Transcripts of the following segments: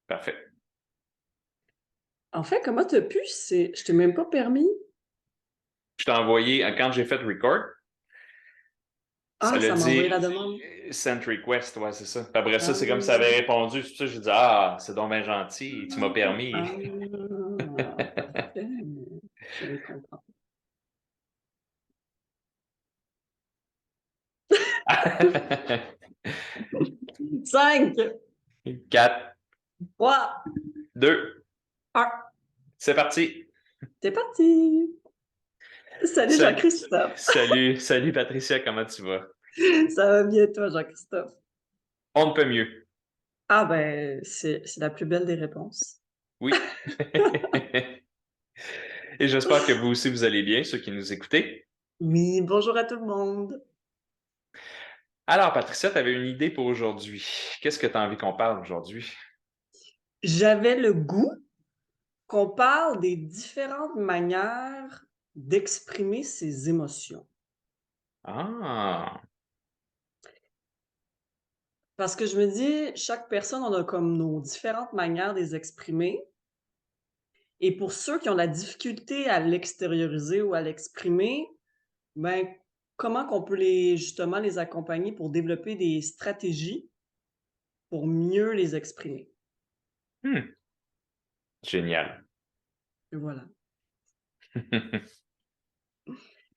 Parfait. En fait, comment t'as pu? Je t'ai même pas permis. Je t'ai envoyé, quand j'ai fait record, ça Ah, l'a ça m'a envoyé la dit demande. sent request, ouais, c'est ça. Puis après ça, Ah, c'est comme si ça avait répondu. C'est pour ça que j'ai dit, ah, c'est donc bien gentil, tu m'as permis. parfait. Je viens de comprendre. 5, 4, 3, 2, 1. c'est parti. C'est parti. Salut Salut, Jean-Christophe. salut Patricia, comment tu vas? Ça va bien toi, Jean-Christophe? On ne peut mieux. Ah ben, c'est la plus belle des réponses. Oui. Et j'espère que vous aussi, vous allez bien, ceux qui nous écoutez. Oui, bonjour à tout le monde. Alors, Patricia, tu avais une idée pour aujourd'hui. Qu'est-ce que tu as envie qu'on parle aujourd'hui? J'avais le goût qu'on parle des différentes manières d'exprimer ses émotions. Ah, Parce que je me dis, chaque personne, on a comme nos différentes manières de les exprimer. Et pour ceux qui ont la difficulté à l'extérioriser ou à l'exprimer, ben, comment qu'on peut justement les accompagner pour développer des stratégies pour mieux les exprimer? hmm, génial. Et voilà.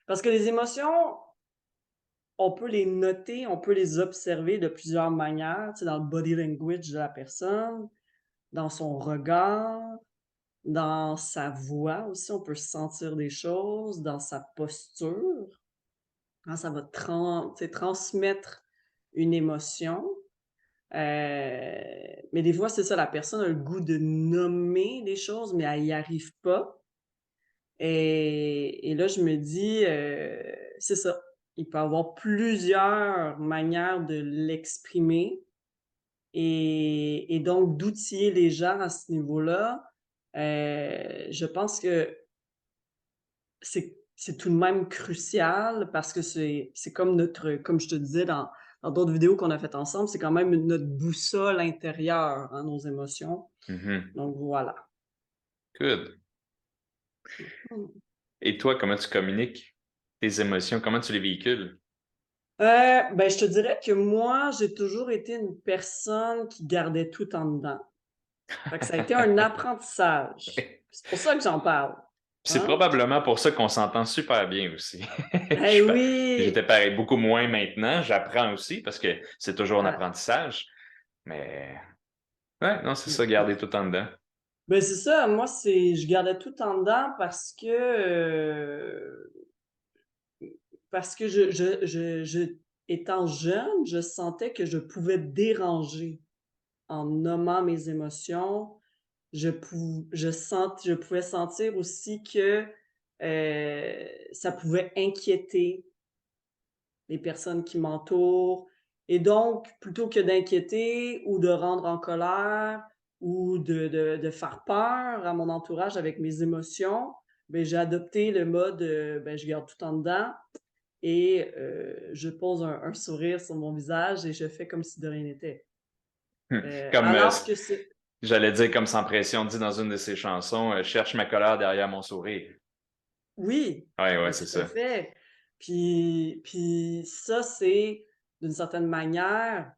Parce que les émotions, on peut les noter, on peut les observer de plusieurs manières, tu sais, dans le body language de la personne, dans son regard, dans sa voix aussi, on peut sentir des choses, dans sa posture, quand ça va tu sais, transmettre une émotion. Mais des fois, c'est ça, la personne a le goût de nommer des choses, mais elle y arrive pas. Et là, je me dis, c'est ça, il peut y avoir plusieurs manières de l'exprimer et donc d'outiller les gens à ce niveau-là. Je pense que c'est tout de même crucial parce que c'est comme comme je te disais dans d'autres vidéos qu'on a faites ensemble, c'est quand même notre boussole intérieure, hein, nos émotions. Mhm. Donc voilà. Good. Mmh. Et toi, comment tu communiques tes émotions? Comment tu les véhicules? Ben, je te dirais que moi, j'ai toujours été une personne qui gardait tout en dedans. Fait que ça a été un apprentissage. C'est pour ça que j'en parle, C'est hein? probablement pour ça qu'on s'entend super bien aussi. Eh oui! J'étais pareil, beaucoup moins maintenant. J'apprends aussi parce que c'est toujours un Ah, apprentissage. Mais ouais, non, c'est mmh ça, garder mh. tout en dedans. Ben, c'est ça, moi, je gardais tout en dedans parce que étant jeune, je sentais que je pouvais déranger en nommant mes émotions. Je pouvais sentir aussi que, ça pouvait inquiéter les personnes qui m'entourent et donc plutôt que d'inquiéter ou de rendre en colère ou de faire peur à mon entourage avec mes émotions, beh, j'ai adopté le mode, ben, je garde tout en dedans et je pose un sourire sur mon visage et je fais comme si de rien n'était. Comme Alors que c'est j'allais dire, comme sans pression, dit dans une de ses chansons, cherche ma colère derrière mon sourire. Oui, Ouais, ouais, ben, c'est tout à ça. fait. Puis ça, c'est d'une certaine manière,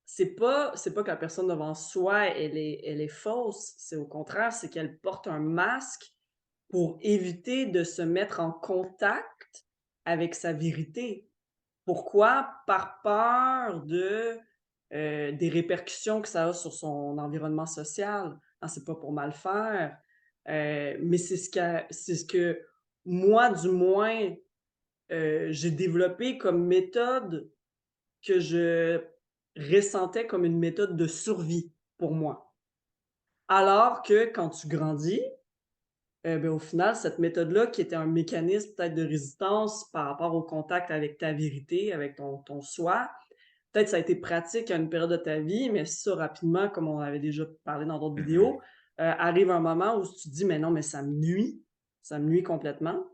c'est pas que la personne devant soi, elle est fausse, c'est au contraire, c'est qu'elle porte un masque pour éviter de se mettre en contact avec sa vérité. Pourquoi? Par peur des répercussions que ça a sur son environnement social. Ah, c'est pas pour mal faire, mais c'est ce que moi, du moins, j'ai développé comme méthode que je ressentais comme une méthode de survie pour moi. Alors que quand tu grandis, beh, au final, cette méthode-là qui était un mécanisme peut-être de résistance par rapport au contact avec ta vérité, avec ton soi, peut-être ça a été pratique à une période de ta vie, mais ça rapidement, comme on avait déjà parlé dans d'autres Mhm. vidéos, arrive un moment où tu te dis: «Mais non, mais ça me nuit complètement».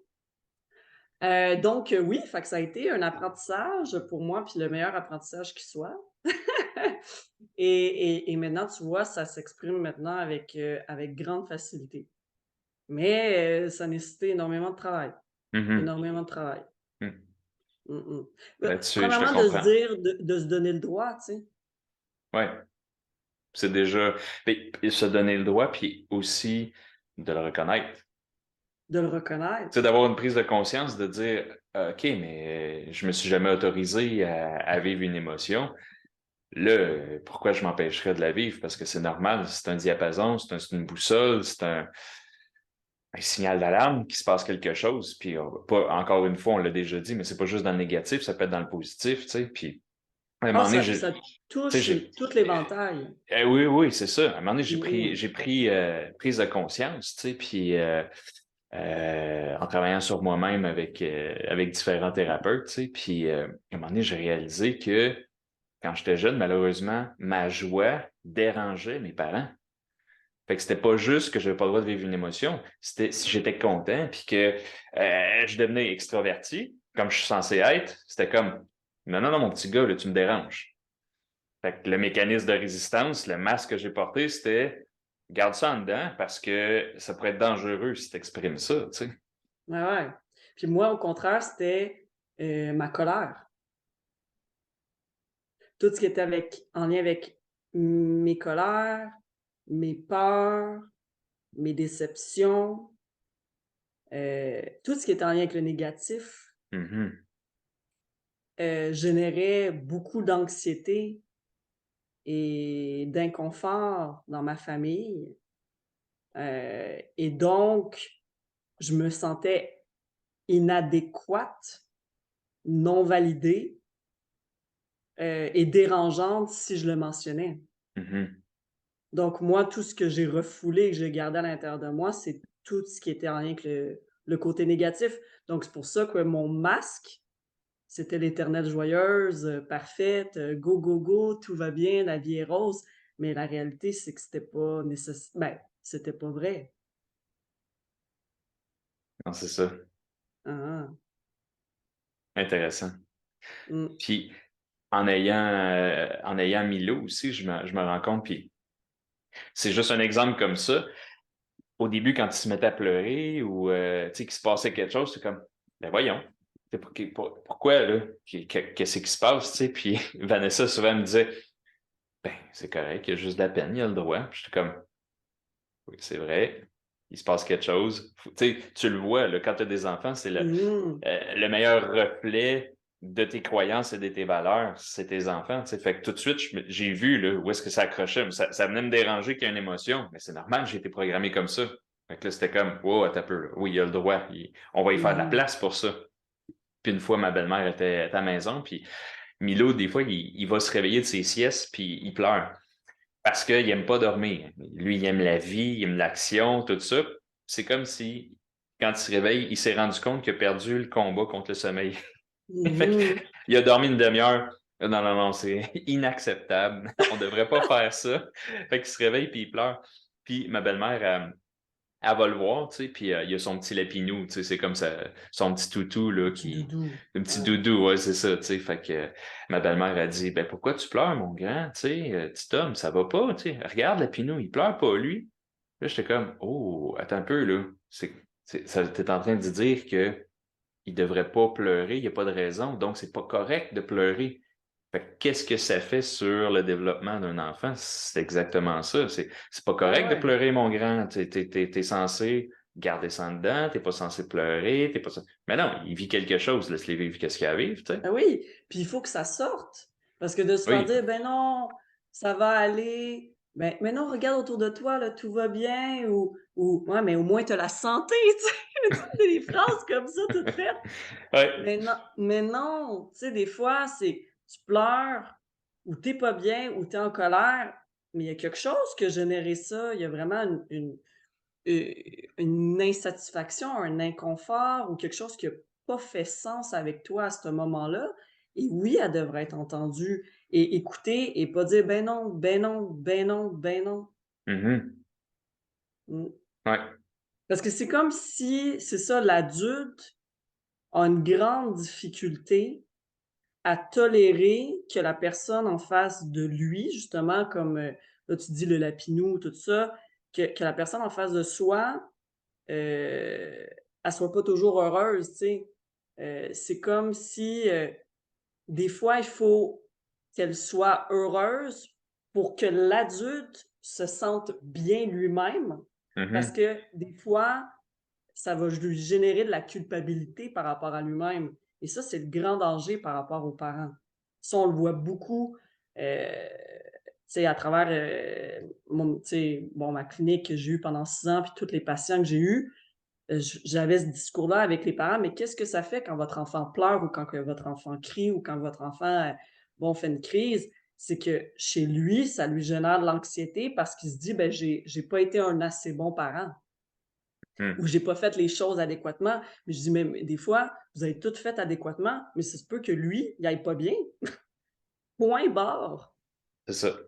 Donc oui, fait que ça a été un apprentissage pour moi, puis le meilleur apprentissage qui soit. Et maintenant, tu vois, ça s'exprime maintenant avec grande facilité. Mais ça a nécessité énormément de travail, Mhm. énormément de travail. Mhm. Mmh mh. Là-dessus, je te Premièrement, de se comprends. dire de se donner le droit, tu sais, Ouais, c'est déjà puis se donner le droit, puis aussi de le reconnaître. de le reconnaître. Tu sais, d'avoir une prise de conscience, de dire, OK, mais je me suis jamais autorisé à vivre une émotion. Là, pourquoi je m'empêcherais de la vivre? Parce que c'est normal, c'est un diapason, c'est une boussole, c'est un signal d'alarme qu'il se passe quelque chose. Puis, pas, encore une fois, on l'a déjà dit, mais c'est pas juste dans le négatif, ça peut être dans le positif, tu sais. Puis, à un Ah, moment donné, ça tu sais, touche tout l'éventail. oui, oui, c'est ça. À un moment donné, Mmh mh. j'ai pris prise de conscience, tu sais, puis en travaillant sur moi-même avec différents thérapeutes, tu sais, puis à un moment donné, j'ai réalisé que quand j'étais jeune, malheureusement, ma joie dérangeait mes parents. Fait que c'était pas juste que j'avais pas le droit de vivre une émotion, c'était si j'étais content puis que je devenais extraverti, comme je suis censé être, c'était comme non, non, non, mon petit gars, là, tu me déranges. Fait que le mécanisme de résistance, le masque que j'ai porté, c'était garde ça en dedans parce que ça pourrait être dangereux si tu exprimes ça, tu sais. Ouais, ouais. Puis moi, au contraire, c'était, ma colère. Tout ce qui était en lien avec mes colères, mes peurs, mes déceptions, tout ce qui était en lien avec le négatif, Mhm. générait beaucoup d'anxiété et d'inconfort dans ma famille, et donc je me sentais inadéquate, non validée, et dérangeante si je le mentionnais. Mhm. Donc moi, tout ce que j'ai refoulé, que j'ai gardé à l'intérieur de moi, c'est tout ce qui était en lien avec le côté négatif. Donc c'est pour ça que mon masque, c'était l'éternelle joyeuse, parfaite, go, go, go, tout va bien, la vie est rose. Mais la réalité, c'est que c'était pas vrai. Non, c'est ça. Hein, hein. Intéressant. Mmh. Puis en ayant Milo aussi, je me rends compte, puis c'est juste un exemple comme ça. Au début, quand il se mettait à pleurer ou tu sais, qu'il se passait quelque chose, c'est comme ben voyons. Pourquoi là? Qu'est-ce qui se passe? Tu sais? Puis Vanessa souvent me disait ben, c'est correct, il y a juste de la peine, il a le droit. Puis j'étais comme oui, c'est vrai, il se passe quelque chose. Tu sais, tu le vois, là, quand tu as des enfants, c'est Mmh. le meilleur reflet de tes croyances et de tes valeurs, c'est tes enfants. Tu sais. Fait que tout de suite, j'ai vu là, où est-ce que ça accrochait. Ça venait me déranger qu'il y ait une émotion, mais c'est normal, j'ai été programmé comme ça. Fait que là, c'était comme, wow, attends un peu. Là. Oui, il a le droit. On va y faire de la Mmh. place pour ça. Puis une fois, ma belle-mère était à la maison, puis Milo, des fois, il va se réveiller de ses siestes, puis il pleure. Parce qu'il aime pas dormir. Lui, il aime la vie, il aime l'action, tout ça. C'est comme si, quand il se réveille, il s'est rendu compte qu'il a perdu le combat contre le sommeil. Fait que, Mmh. il a dormi une demi-heure. Non, non, non, c'est inacceptable. On devrait pas faire ça. Fait qu'il se réveille puis il pleure. Puis ma belle-mère, elle va le voir, tu sais, puis il y a son petit lapinou, tu sais, c'est comme son petit toutou, là, Un petit qui... doudou. Un petit Ouais. doudou, ouais, c'est ça, tu sais. Fait que ma belle-mère a dit, ben pourquoi tu pleures, mon grand, tu sais, petit homme, ça va pas, tu sais. Regarde lapinou, il pleure pas, lui. Là, j'étais comme, oh, attends un peu, là. T'es en train de dire que il devrait pas pleurer, il n'y a pas de raison, donc c'est pas correct de pleurer. Fait que qu'est-ce que ça fait sur le développement d'un enfant? C'est exactement ça. C'est pas Ouais, correct de ouais. pleurer, mon grand. T'es censé garder ça en dedans, t'es pas censé pleurer, t'es pas censé... Mais non, il vit quelque chose, laisse-les vivre qu'est-ce qu'il y a à vivre, tu sais. Ah oui, puis il faut que ça sorte. Parce que de se faire Oui. dire: «Ben non, ça va aller», ben mais non, regarde autour de toi, là, tout va bien ou «Ouais, mais au moins tu as la santé», tu sais? Tu sais, des phrases comme ça toutes faites. Ouais. Mais non, tu sais, des fois, c'est tu pleures ou tu es pas bien ou tu es en colère, mais il y a quelque chose qui a généré ça. Il y a vraiment une insatisfaction, un inconfort ou quelque chose qui a pas fait sens avec toi à ce moment-là et oui, elle devrait être entendue et écoutée et pas dire: «Ben non, ben non, ben non, ben non». Mhm. Mmh. Ouais. Parce que c'est comme si c'est ça, l'adulte, a une grande difficulté à tolérer que la personne en face de lui, justement, comme, là, tu dis le lapinou, tout ça, que la personne en face de soi, elle soit pas toujours heureuse, tu sais? C'est comme si, des fois, il faut qu'elle soit heureuse pour que l'adulte se sente bien lui-même, parce Mhm. que des fois, ça va lui générer de la culpabilité par rapport à lui-même et ça, c'est le grand danger par rapport aux parents. Ça, on le voit beaucoup, tu sais, à travers, tu sais, bon, ma clinique que j'ai eue pendant 6 ans, puis tous les patients que j'ai eus, j'avais ce discours-là avec les parents: «Mais qu'est-ce que ça fait quand votre enfant pleure ou quand que votre enfant crie ou quand votre enfant, bon, fait une crise?» C'est que chez lui, ça lui génère de l'anxiété parce qu'il se dit: «Ben, j'ai pas été un assez bon parent ou Hmm. j'ai pas fait les choses adéquatement». Mais je dis: «Mais des fois, vous avez tout fait adéquatement, mais ça se peut que lui, il aille pas bien. Point barre». C'est ça. Puis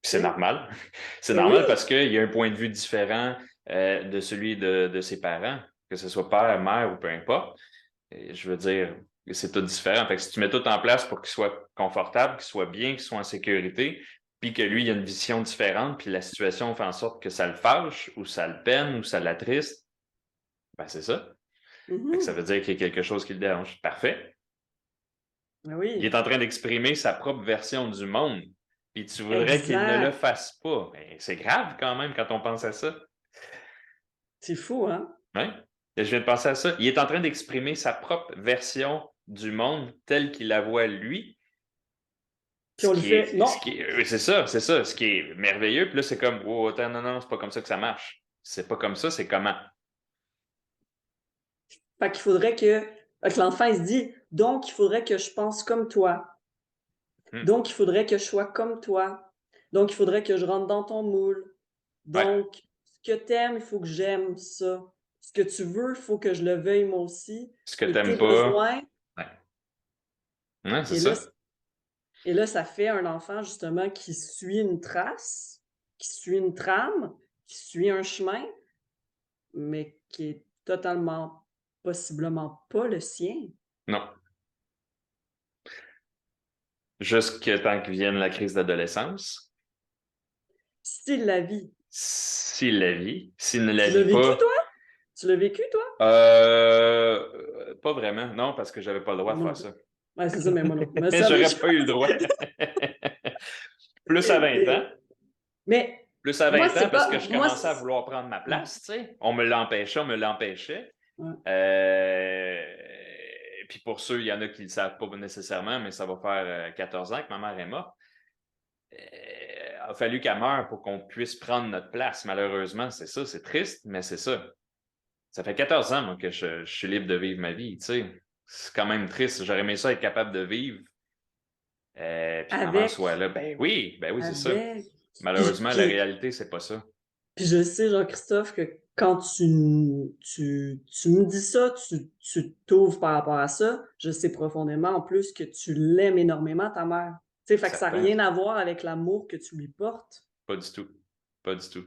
Tu c'est sais? normal. C'est Ben oui, normal parce qu'il y a un point de vue différent de celui de ses parents, que ce soit père, mère ou peu importe. Et je veux dire, c'est tout différent. Fait que si tu mets tout en place pour qu'il soit confortable, qu'il soit bien, qu'il soit en sécurité, puis que lui, il a une vision différente, puis la situation fait en sorte que ça le fâche, ou ça le peine, ou ça l'attriste, ben c'est ça. Fait que ça mmh veut dire qu'il y a quelque chose qui le dérange. Parfait. ben Il oui, est en train d'exprimer sa propre version du monde, puis tu voudrais qu'il ne le exact. fasse pas. Ben, c'est grave quand même quand on pense à ça. C'est fou, hein? Ouais. Je viens de penser à ça. Il est en train d'exprimer sa propre version du monde tel qu'il la voit lui. Puis on lui fait: «Non». C'est ça, c'est ça. Ce qui est merveilleux. Puis là, c'est comme, oh, attends, non, non, c'est pas comme ça que ça marche. C'est pas comme ça, c'est comment? Fait qu'il faudrait que l'enfant, il se dit: «Donc il faudrait que je pense comme toi. Hmm. Donc il faudrait que je sois comme toi. Donc il faudrait que je rentre dans ton moule. Ouais. Donc ce que t'aimes, il faut que j'aime ça. Ce que tu veux, il faut que je le veuille moi aussi Ce que et tes t'aimes pas. besoins». Ouais. Ouais, c'est Et là ça. et là, ça fait un enfant justement qui suit une trace, qui suit une trame, qui suit un chemin, mais qui est totalement, possiblement pas le sien. Non. Jusque tant qu'il vienne la crise d'adolescence. Style la vie. S'il la vit. S'il ne la Tu l'as vit vécu pas, toi? Tu l'as vécu toi? pas vraiment. Non, parce que j'avais pas le droit Ben, de moi non faire plus. ça. Ouais, c'est ça, mais moi non plus. Mais ça veut J'aurais pas eu le droit. Plus à 20 ans. mais Plus à moi, 20 c'est ans parce pas que je moi commençais à c vouloir prendre ma ouais, place, tu sais. On me l'empêchait, on me l'empêchait. ouais. Euh, Puis pour ceux, il y en a qui ne le savent pas nécessairement, mais ça va faire 14 ans que ma mère est morte. Il a fallu qu'elle meure pour qu'on puisse prendre notre place. Malheureusement, c'est ça, c'est triste, mais c'est ça. Ça fait 14 ans, moi, que je suis libre de vivre ma vie, tu sais. C'est quand même triste. J'aurais aimé ça être capable de vivre, puis que ma mère soit Avec là. Ben oui, c'est ça. avec Malheureusement, la puis réalité, c'est pas ça. puis je sais, Jean-Christophe, que quand tu me dis ça, tu t'ouvres par rapport à ça, je sais profondément en plus que tu l'aimes énormément ta mère. Tu sais, fait que ça a Certain. rien à voir avec l'amour que tu lui portes. Pas du tout. Pas du tout.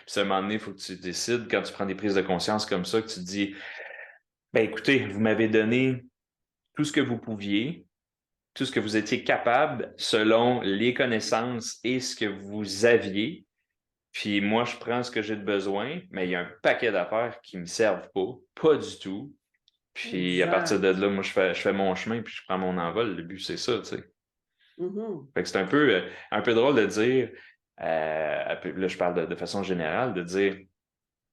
Puis à un moment donné, il faut que tu décides, quand tu prends des prises de conscience comme ça, que tu te dis, ben écoutez, vous m'avez donné tout ce que vous pouviez, tout ce que vous étiez capable selon les connaissances et ce que vous aviez. Puis moi, je prends ce que j'ai de besoin, mais il y a un paquet d'affaires qui me servent pas du tout. Puis à partir de Exact. là, moi, je fais mon chemin, puis je prends mon envol. Le but, c'est ça, tu sais. Mmh. Fait que c'est un peu drôle de dire, là, je parle de façon générale, de dire,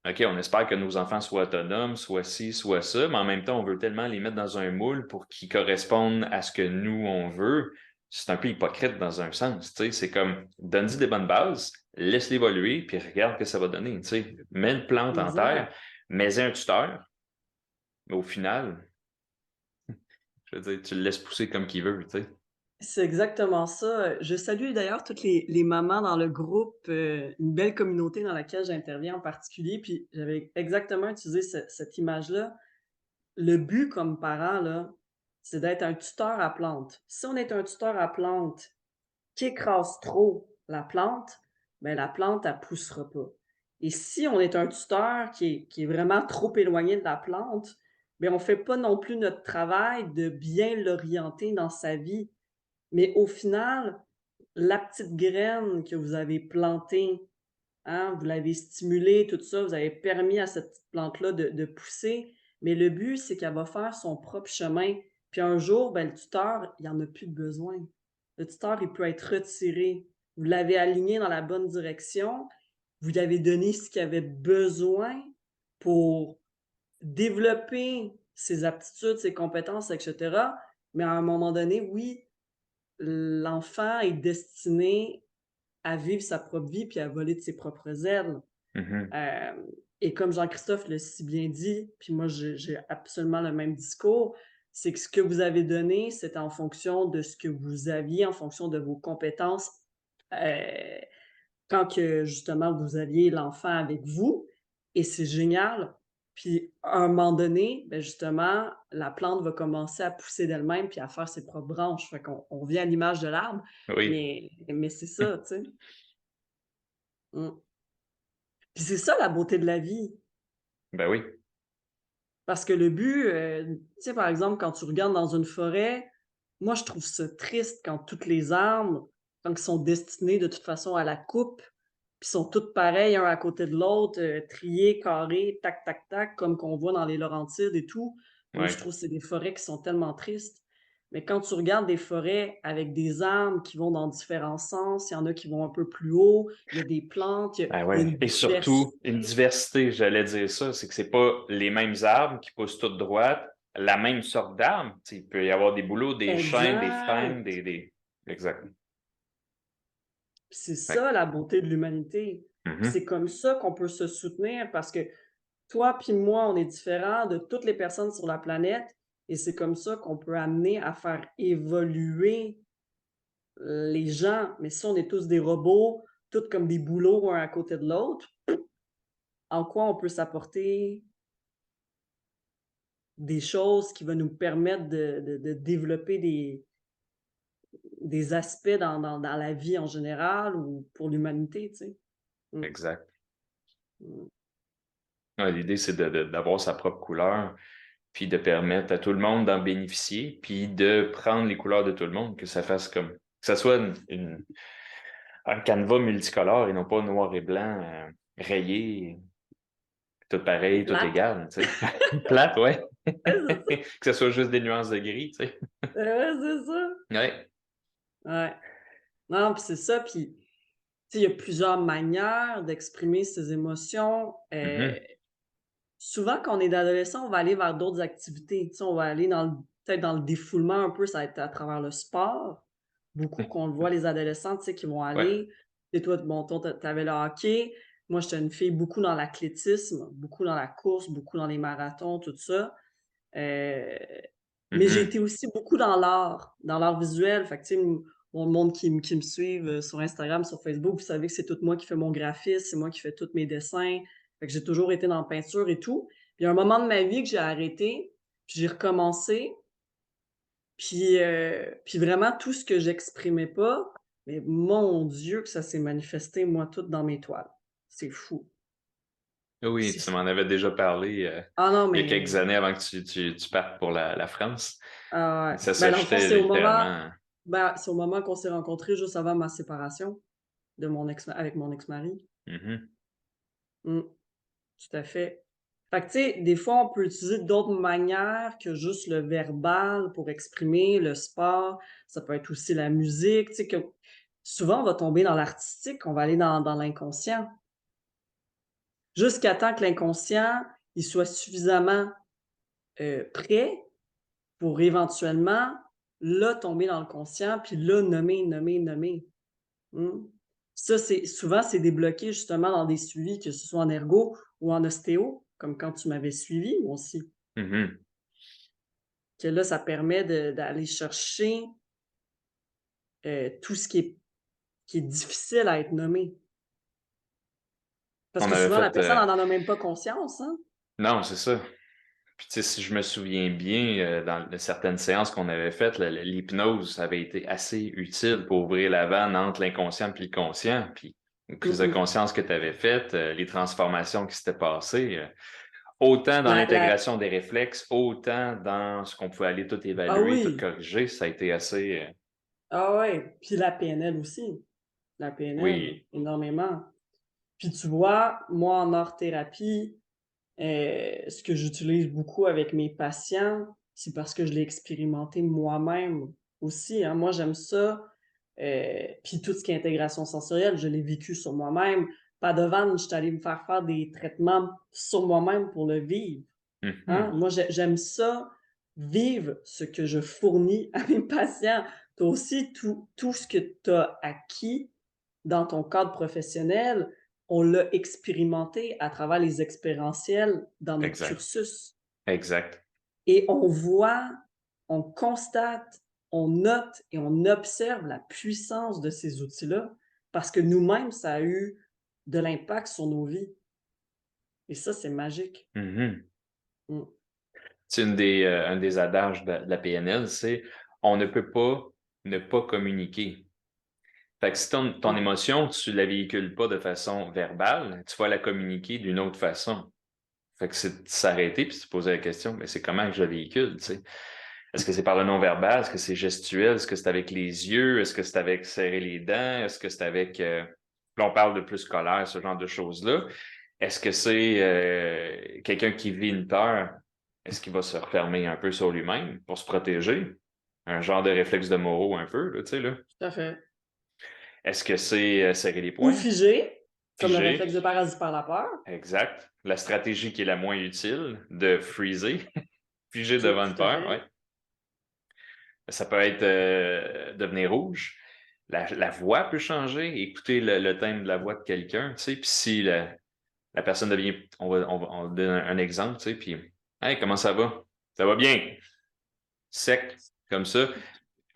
OK, on espère que nos enfants soient autonomes, soit ci, soit ça, mais en même temps, on veut tellement les mettre dans un moule pour qu'ils correspondent à ce que nous, on veut. C'est un peu hypocrite dans un sens, tu sais. C'est comme, donne-y des bonnes bases, laisse l'évoluer, puis regarde ce que ça va donner, tu sais. Mets une plante en terre, Exact. mets un tuteur, mais au final, je veux dire, tu le laisses pousser comme qu'il veut, tu sais. C'est exactement ça. Je salue d'ailleurs toutes les mamans dans le groupe, une belle communauté dans laquelle j'interviens en particulier, puis j'avais exactement utilisé cette image-là. Le but comme parent, là, c'est d'être un tuteur à plante. Si on est un tuteur à plante qui écrase trop la plante, ben la plante, elle poussera pas. Et si on est un tuteur qui est vraiment trop éloigné de la plante, mais on fait pas non plus notre travail de bien l'orienter dans sa vie. Mais au final, la petite graine que vous avez plantée, hein, vous l'avez stimulée, tout ça, vous avez permis à cette petite plante-là de pousser, mais le but, c'est qu'elle va faire son propre chemin. Puis un jour, ben, le tuteur, il en a plus de besoin. Le tuteur, il peut être retiré. Vous l'avez aligné dans la bonne direction, vous lui avez donné ce qu'il avait besoin pour développer ses aptitudes, ses compétences, et cetera. Mais à un moment donné, oui, l'enfant est destiné à vivre sa propre vie puis à voler de ses propres ailes. Mhm. Hem et comme Jean-Christophe l'a si bien dit, puis moi j'ai absolument le même discours, c'est que ce que vous avez donné, c'est en fonction de ce que vous aviez, en fonction de vos compétences, heu, quand que justement vous aviez l'enfant avec vous et c'est génial. Puis à un moment donné, beh, justement, la plante va commencer à pousser d'elle-même puis à faire ses propres branches. Fait qu'on revient à l'image de l'arbre, Oui. mais c'est ça, tu sais? Mmh. Puis c'est ça la beauté de la vie. Ben oui. Parce que le but, tu sais, par exemple, quand tu regardes dans une forêt, moi, je trouve ça triste quand toutes les arbres, quand ils sont destinés de toute façon à la coupe, puis sont toutes pareilles un à côté de l'autre, triés, carrés, tac, tac, tac, comme qu'on voit dans les Laurentides et tout. Moi, je Ouais. trouve que c'est des forêts qui sont tellement tristes. Mais quand tu regardes des forêts avec des arbres qui vont dans différents sens, il y en a qui vont un peu plus haut, il y a des plantes, Ben il y a ouais. une Et surtout, une diversité. diversité, j'allais dire ça, c'est que c'est pas les mêmes arbres qui poussent toutes droites, la même sorte d'arbres. Tu sais, il peut y avoir des bouleaux, des chênes, des frênes, Exact. Exact. Puis c'est Fait ça la beauté de l'humanité. que- Puis Mhm. c'est comme ça qu'on peut se soutenir parce que toi puis moi, on est différents de toutes les personnes sur la planète et c'est comme ça qu'on peut amener à faire évoluer les gens. Mais si on est tous des robots, tous comme des boulots un à côté de l'autre, en quoi on peut s'apporter des choses qui vont nous permettre de développer des aspects dans la vie en général ou pour l'humanité, tu sais? Mmh. Exact. Mmh. Ouais, l'idée, c'est d'avoir sa propre couleur, puis de permettre à tout le monde d'en bénéficier, puis de prendre les couleurs de tout le monde, que ça fasse comme, que ça soit un canevas multicolore et non pas noir et blanc, rayé, tout pareil, tout Plate. égal, tu sais. Plate, ouais. Ouais, c'est ça. Que ce soit juste des nuances de gris, tu sais. Ouais, c'est ça. Ouais. Ouais. Non, puis c'est ça, puis tu sais, il y a plusieurs manières d'exprimer ses émotions. Mhm. Souvent, quand on est adolescent, on va aller vers d'autres activités. Tu sais, on va aller dans le peut-être dans le défoulement un peu, ça va être à travers le sport. Beaucoup qu'on le voit les adolescents, tu sais, qui vont Ouais. aller et toi, bon, toi, tu avais le hockey. Moi, j'étais une fille beaucoup dans l'athlétisme, beaucoup dans la course, beaucoup dans les marathons, tout ça. Heu, mais j'ai été Mhm. aussi beaucoup dans l'art visuel. Fait que, tu sais, bon, le monde qui me suivent, sur Instagram, sur Facebook, vous savez que c'est tout moi qui fais mon graphisme, c'est moi qui fais tous mes dessins. Fait que j'ai toujours été dans la peinture et tout. Puis il y a un moment de ma vie que j'ai arrêté, puis j'ai recommencé, puis vraiment tout ce que j'exprimais pas, mais mon Dieu que ça s'est manifesté, moi, tout dans mes toiles. C'est fou, Oui, c'est tu m'en fou. avais déjà parlé Ah non, il y a quelques mais années avant que tu partes pour la France. ah ouais. Ça Ben, dans le fond, s'achetait littéralement. c'est au moment qu'on s'est rencontrés juste avant ma séparation de mon ex avec mon ex-mari. Mhm. Mmh, tout à fait. Fait que, tu sais, des fois, on peut utiliser d'autres manières que juste le verbal pour exprimer, le sport, ça peut être aussi la musique, tu sais, que souvent, on va tomber dans l'artistique, on va aller dans l'inconscient, jusqu'à temps que l'inconscient, il soit suffisamment, prêt pour éventuellement, là, tomber dans le conscient, puis là, nommer, nommer, nommer. Mmh. Ça, c'est souvent, c'est débloqué justement dans des suivis, que ce soit en ergo ou en ostéo, comme quand tu m'avais suivi moi aussi. Mhm. Que là, ça permet d'aller chercher, tout ce qui est difficile à être nommé. Parce On que avait souvent la fait. personne en a même pas conscience, hein? Non, c'est ça. Puis, tu sais, si je me souviens bien, dans certaines séances qu'on avait faites, l'hypnose avait été assez utile pour ouvrir la vanne entre l'inconscient et le conscient. Puis, une prise Mmh de mh. conscience que tu avais faite, les transformations qui s'étaient passées. Autant dans La l'intégration des réflexes, autant dans ce qu'on pouvait aller tout ah évaluer, tout oui, corriger, ça a été assez, ah ouais, puis la PNL aussi. La PNL, oui. énormément. Puis tu vois, moi, en art-thérapie, ce que j'utilise beaucoup avec mes patients, c'est parce que je l'ai expérimenté moi-même aussi, hein. Moi, j'aime ça, puis tout ce qui est intégration sensorielle, je l'ai vécu sur moi-même. Pas de vanne, j'étais allée me faire des traitements sur moi-même pour le vivre, hein. Mhm. Moi, j'aime ça, vivre ce que je fournis à mes patients. Toi aussi, tout ce que tu as acquis dans ton cadre professionnel, on l'a expérimenté à travers les expérientiels dans notre Exact. cursus Exact. et on voit, on constate, on note et on observe la puissance de ces outils-là parce que nous-mêmes, ça a eu de l'impact sur nos vies et ça, c'est magique. Mhm. Mmh. C'est un des adages de la PNL, c'est on ne peut pas ne pas communiquer. Fait que si ton Ouais. émotion, tu la véhicules pas de façon verbale, tu vas la communiquer d'une autre façon. Fait que c'est de s'arrêter puis se poser la question, mais c'est comment que je la véhicule, tu sais? Est-ce que c'est par le non-verbal? Est-ce que c'est gestuel? Est-ce que c'est avec les yeux? Est-ce que c'est avec serrer les dents? Est-ce que c'est avec... là, on parle de plus scolaire, ce genre de choses-là. Est-ce que c'est quelqu'un qui vit une peur? Est-ce qu'il va se refermer un peu sur lui-même pour se protéger? Un genre de réflexe de Moreau un peu, là, tu sais, là. Tout à fait. Est-ce que c'est serrer les Ou poings? figé, comme le Figer? réflexe de paralysie par la peur. Exact. La stratégie qui est la moins utile, de freezer, figer devant une Tout à peur, ouais. fait. Ça peut être devenir rouge. La voix peut changer. Écouter le thème de la voix de quelqu'un, tu sais. Puis si la personne devient, on va donner un exemple, tu sais. Puis, hey, comment ça va? Ça va bien. Sec, comme ça.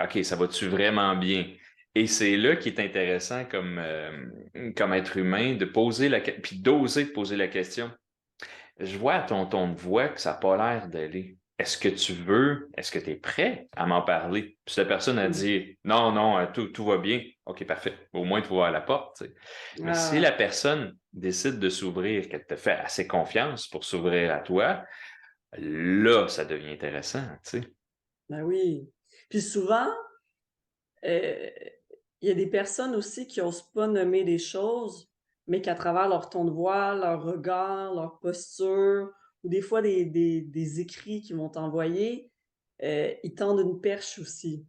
OK, ça va-tu vraiment bien? Et c'est là qui est intéressant comme être humain, de poser puis d'oser poser la question. Je vois à ton ton de voix que ça n'a pas l'air d'aller. Est-ce que tu veux, est-ce que tu es prêt à m'en parler? Puis si la personne a Mmh. dit non, non, tout va bien. OK, parfait. Au moins, tu vas à la porte, tu sais. Mais si la Ah, personne décide de s'ouvrir, qu'elle te fait assez confiance pour s'ouvrir à toi, là, ça devient intéressant, tu sais. ben oui. Puis souvent, Heu, il y a des personnes aussi qui osent pas nommer des choses, mais qu'à travers leur ton de voix, leur regard, leur posture ou des fois des écrits qu'ils vont t'envoyer, ils tendent une perche aussi.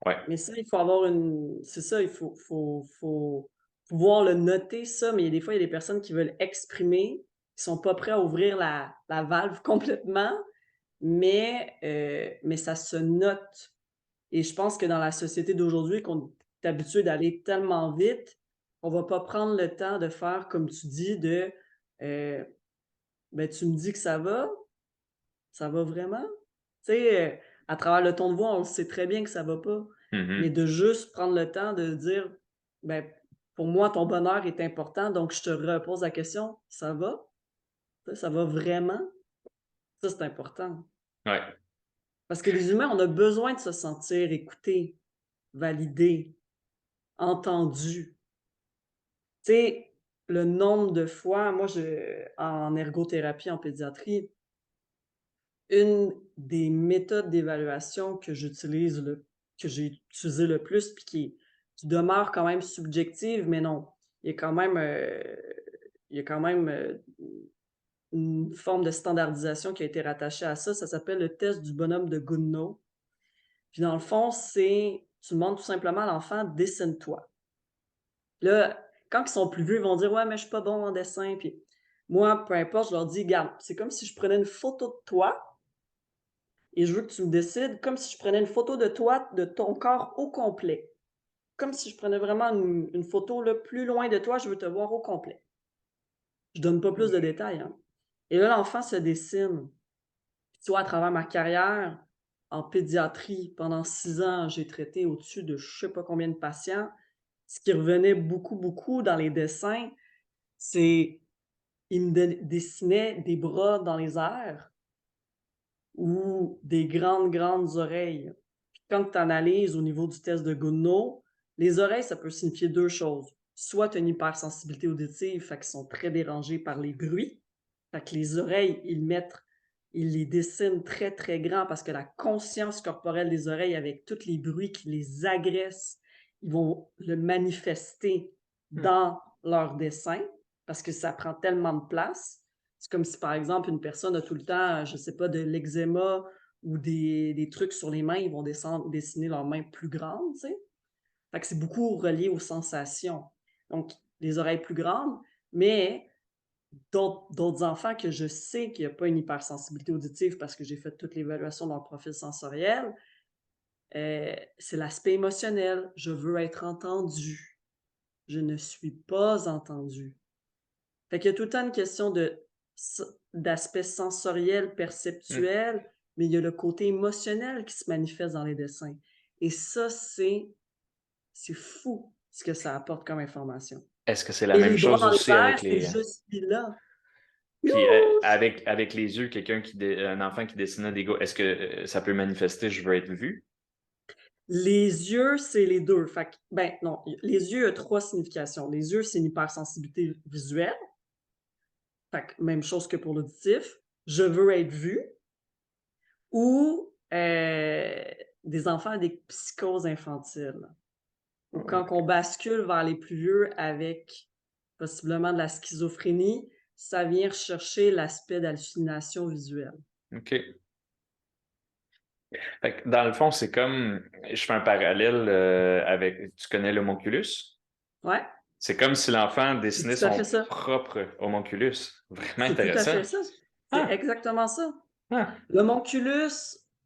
Ouais. Mais ça, il faut avoir une c'est ça, il faut pouvoir le noter ça, mais il y a des fois, il y a des personnes qui veulent exprimer, qui sont pas prêts à ouvrir la valve complètement, mais ça se note. Et je pense que dans la société d'aujourd'hui, qu'on est habitué d'aller tellement vite, on va pas prendre le temps de faire comme tu dis heu, ben, tu me dis que ça va vraiment? Tu sais, à travers le ton de voix, on le sait très bien que ça va pas, mais Mhm. de juste prendre le temps de dire: «Ben, pour moi, ton bonheur est important, donc je te repose la question: "Ça va? Ça va vraiment?"» Ça, c'est important. Ouais. Parce que les humains, on a besoin de se sentir écoutés, validés, entendus. Tu sais, le nombre de fois moi, en ergothérapie, en pédiatrie, une des méthodes d'évaluation que j'ai utilisé le plus, puis qui demeure quand même subjective, mais non, il y a quand même, il y a quand même, une forme de standardisation qui a été rattachée à ça. Ça s'appelle le test du bonhomme de Goodnow. Puis dans le fond, c'est tu demandes tout simplement à l'enfant: «Dessine-toi». Là, quand ils sont plus vieux, ils vont dire: «Ouais, mais je suis pas bon en dessin», puis moi, peu importe, je leur dis: «Regarde, c'est comme si je prenais une photo de toi et je veux que tu me décides comme si je prenais une photo de toi, de ton corps au complet. Comme si je prenais vraiment une photo, là, plus loin de toi, je veux te voir au complet». Je donne pas plus de détails, hein. Et là, l'enfant se dessine. Puis tu vois, à travers ma carrière en pédiatrie, pendant 6 ans, j'ai traité au-dessus de je sais pas combien de patients. Ce qui revenait beaucoup, beaucoup dans les dessins, c'est il me dessinait des bras dans les airs ou des grandes, grandes oreilles. Puis quand tu analyses au niveau du test de Goodnow, les oreilles, ça peut signifier 2 choses. Soit tu as une hypersensibilité auditive, fait qu'ils sont très dérangés par les bruits, Fait que les oreilles, ils les dessinent très, très grands parce que la conscience corporelle des oreilles avec tous les bruits qui les agressent, ils vont le manifester Hmm. dans leur dessin parce que ça prend tellement de place. C'est comme si, par exemple, une personne a tout le temps, je sais pas, de l'eczéma ou des trucs sur les mains, ils vont dessiner leurs mains plus grandes, tu sais? Fait que c'est beaucoup relié aux sensations. Donc, les oreilles plus grandes, mais d'autres enfants que je sais qu'il y a pas une hypersensibilité auditive parce que j'ai fait toute l'évaluation dans le profil sensoriel, c'est l'aspect émotionnel. Je veux être entendu. Je ne suis pas entendu. Fait qu'il y a tout le temps une question d'aspect sensoriel, Hmm. perceptuel, mais il y a le côté émotionnel qui se manifeste dans les dessins et ça, c'est fou ce que ça apporte comme information Est-ce que c'est la et même les bras chose dans les aussi airs, avec c'est les... «Je suis là». Puis Youhou! avec les yeux, un enfant qui dessinait des gars, est-ce que ça peut manifester je veux être vu? Les yeux, c'est les 2. Fait que ben, non, les yeux, il y a 3 significations. Les yeux, c'est une hypersensibilité visuelle, fait que même chose que pour l'auditif. Je veux être vu ou des enfants avec des psychoses infantiles ou Oh, quand on bascule vers les plus vieux avec possiblement de la schizophrénie, ça vient rechercher l'aspect d'hallucination visuelle. OK. Fait que dans le fond, c'est comme, je fais un parallèle avec, tu connais l'homonculus? Ouais, C'est comme si l'enfant c'est dessinait tout à fait son ça. propre homonculus. Vraiment C'est tout à intéressant. fait ça. C'est Ah, exactement ça. ah, L'homonculus,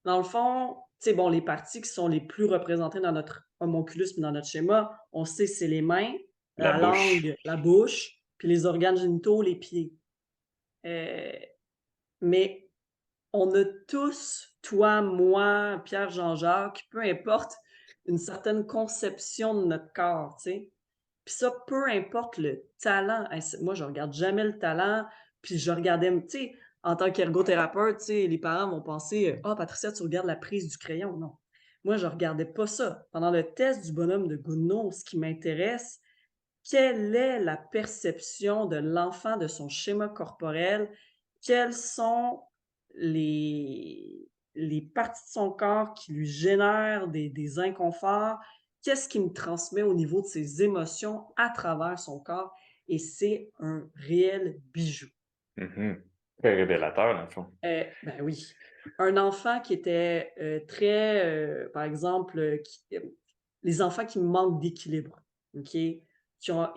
dans le fond, tu sais, bon, les parties qui sont les plus représentées dans notre homonculus, puis dans notre schéma, on sait c'est les mains, la la bouche. langue, la bouche, puis les organes génitaux, les pieds. Heu, mais on a tous, toi, moi, Pierre, Jean-Jacques, peu importe, une certaine conception de notre corps, tu sais? Puis ça, peu importe le talent, hey, moi, je regarde jamais le talent, puis je regardais, tu sais, en tant qu'ergothérapeute, tu sais, les parents vont penser, «Ah, Patricia, tu regardes la prise du crayon». Non. Moi, je regardais pas ça. Pendant le test du bonhomme de Gounod, ce qui m'intéresse, quelle est la perception de l'enfant de son schéma corporel? Quelles sont les les parties de son corps qui lui génèrent des inconforts? Qu'est-ce qui me transmet au niveau de ses émotions à travers son corps? Et c'est un réel bijou. Mhm. Très révélateur, dans le fond. Ben oui. Un enfant qui était, très, par exemple, les enfants qui manquent d'équilibre, OK? Ils